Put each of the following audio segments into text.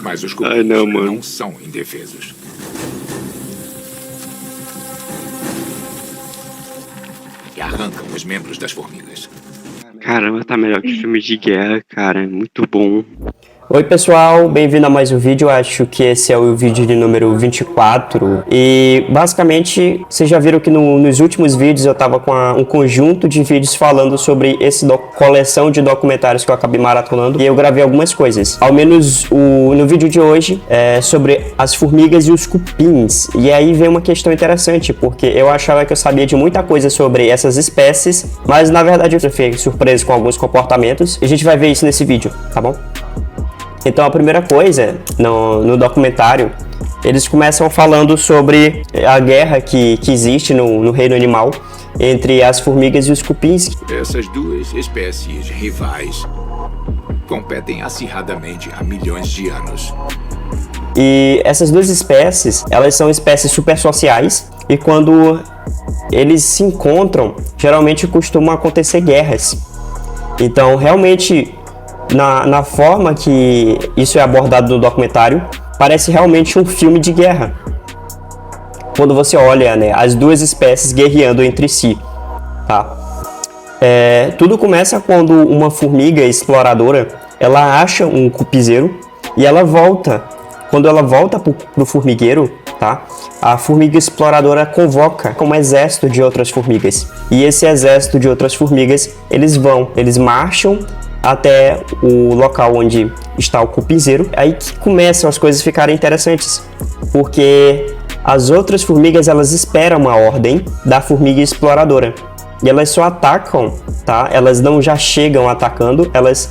Mas os Ai, não, mano. não são indefesos. E arrancam os membros das formigas. Caramba, tá melhor que filme de guerra, cara. Muito bom. Oi pessoal, bem-vindo a mais um vídeo, acho que esse é o vídeo de número 24 e basicamente vocês já viram que nos últimos vídeos eu tava com um conjunto de vídeos falando sobre essa coleção de documentários que eu acabei maratonando e eu gravei algumas coisas, ao menos no vídeo de hoje é sobre as formigas e os cupins, e aí vem uma questão interessante, porque eu achava que eu sabia de muita coisa sobre essas espécies, mas na verdade eu fiquei surpreso com alguns comportamentos e a gente vai ver isso nesse vídeo, tá bom? Então a primeira coisa, no documentário, eles começam falando sobre a guerra que existe no reino animal entre as formigas e os cupins. Essas duas espécies rivais competem acirradamente há milhões de anos. E essas duas espécies, elas são espécies super sociais e quando eles se encontram, geralmente costumam acontecer guerras. Então realmente... Na forma que isso é abordado no documentário, parece realmente um filme de guerra. Quando você olha, né, as duas espécies guerreando entre si, tá? Tudo começa quando uma formiga exploradora, ela acha um cupizeiro e ela volta. Quando ela volta pro formigueiro, tá? A formiga exploradora convoca um exército de outras formigas. E esse exército de outras formigas, eles marcham até o local onde está o cupinzeiro. Aí que começam as coisas a ficarem interessantes, porque as outras formigas, elas esperam a ordem da formiga exploradora e elas só atacam, tá? Elas não já chegam atacando, elas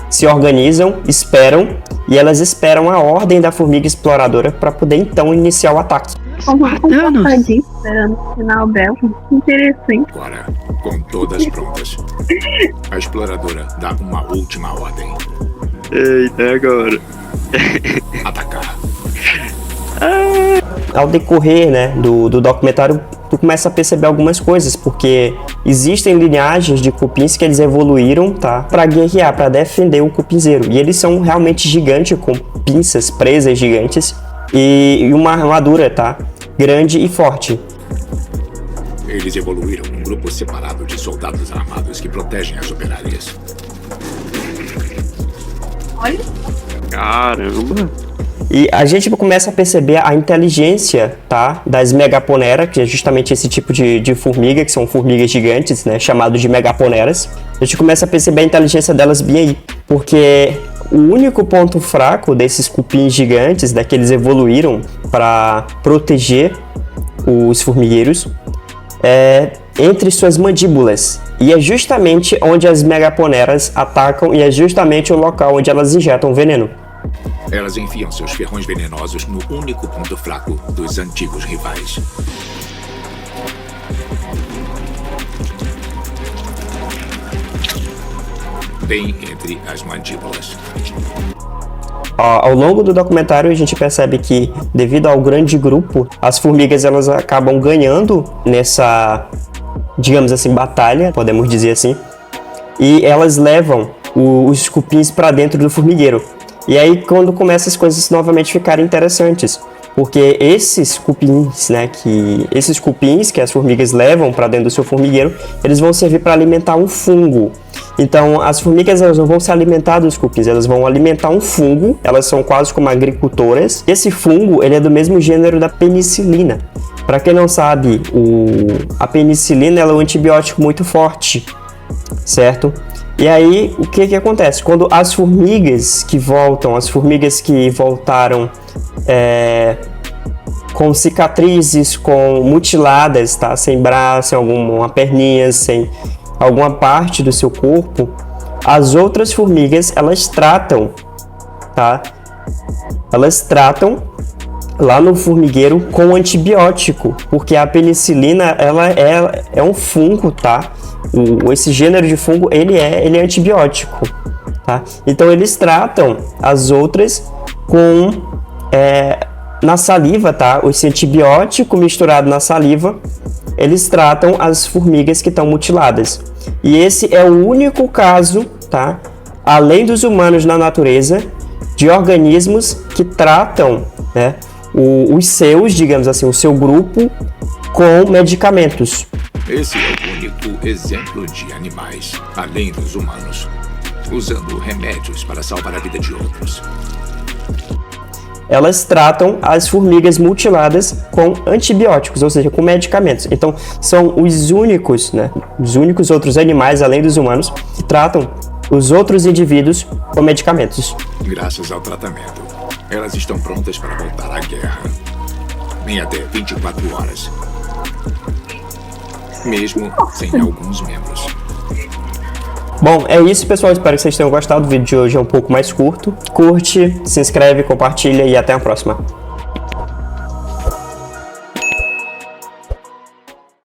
se organizam, esperam e elas esperam a ordem da formiga exploradora para poder então iniciar o ataque. Esperando o final dela, que interessante. Agora, com todas prontas, a exploradora dá uma última ordem. Eita, agora. Atacar. Ao decorrer, né, do documentário, tu começa a perceber algumas coisas, porque existem linhagens de cupins que eles evoluíram, tá, para guerrear, para defender o cupinzeiro. E eles são realmente gigantes, com pinças, presas gigantes e uma armadura, tá, grande e forte. Eles evoluíram num grupo separado de soldados armados que protegem as operárias. Olha. Caramba. E a gente começa a perceber a inteligência, tá, das megaponera, que é justamente esse tipo de formiga, que são formigas gigantes, né, chamado de megaponeras. A gente começa a perceber a inteligência delas bem aí, porque o único ponto fraco desses cupins gigantes, que eles evoluíram para proteger os formigueiros, é entre suas mandíbulas. E é justamente onde as megaponeras atacam e é justamente o local onde elas injetam veneno. Elas enfiam seus ferrões venenosos no único ponto fraco dos antigos rivais. Bem entre as mandíbulas. Ao longo do documentário a gente percebe que, devido ao grande grupo, as formigas elas acabam ganhando nessa, digamos assim, batalha, podemos dizer assim, e elas levam os cupins para dentro do formigueiro. E aí quando começam as coisas novamente ficarem interessantes, porque esses cupins, né, esses cupins que as formigas levam para dentro do seu formigueiro, eles vão servir para alimentar um fungo. Então as formigas elas não vão se alimentar dos cupins, elas vão alimentar um fungo, elas são quase como agricultoras. Esse fungo ele é do mesmo gênero da penicilina. Para quem não sabe, a penicilina ela é um antibiótico muito forte, certo? E aí, o que acontece? Quando as formigas que voltaram com cicatrizes, mutiladas, tá? Sem braço, sem alguma perninha, sem alguma parte do seu corpo, as outras formigas, elas tratam, tá? Elas tratam lá no formigueiro com antibiótico, porque a penicilina, ela é um fungo, tá? Esse gênero de fungo, ele é antibiótico, tá? Então eles tratam as outras com na saliva, tá? Esse antibiótico misturado na saliva, eles tratam as formigas que estão mutiladas. E esse é o único caso, tá? Além dos humanos na natureza, de organismos que tratam, né, os seus, digamos assim, o seu grupo com medicamentos. Esse é o único exemplo de animais, além dos humanos, usando remédios para salvar a vida de outros. Elas tratam as formigas mutiladas com antibióticos, ou seja, com medicamentos. Então, são os únicos, né, os únicos outros animais, além dos humanos, que tratam os outros indivíduos com medicamentos. Graças ao tratamento, elas estão prontas para voltar à guerra. Em até 24 horas. Mesmo sem alguns membros. Bom, é isso, pessoal. Espero que vocês tenham gostado. O vídeo de hoje é um pouco mais curto. Curte, se inscreve, compartilha e até a próxima.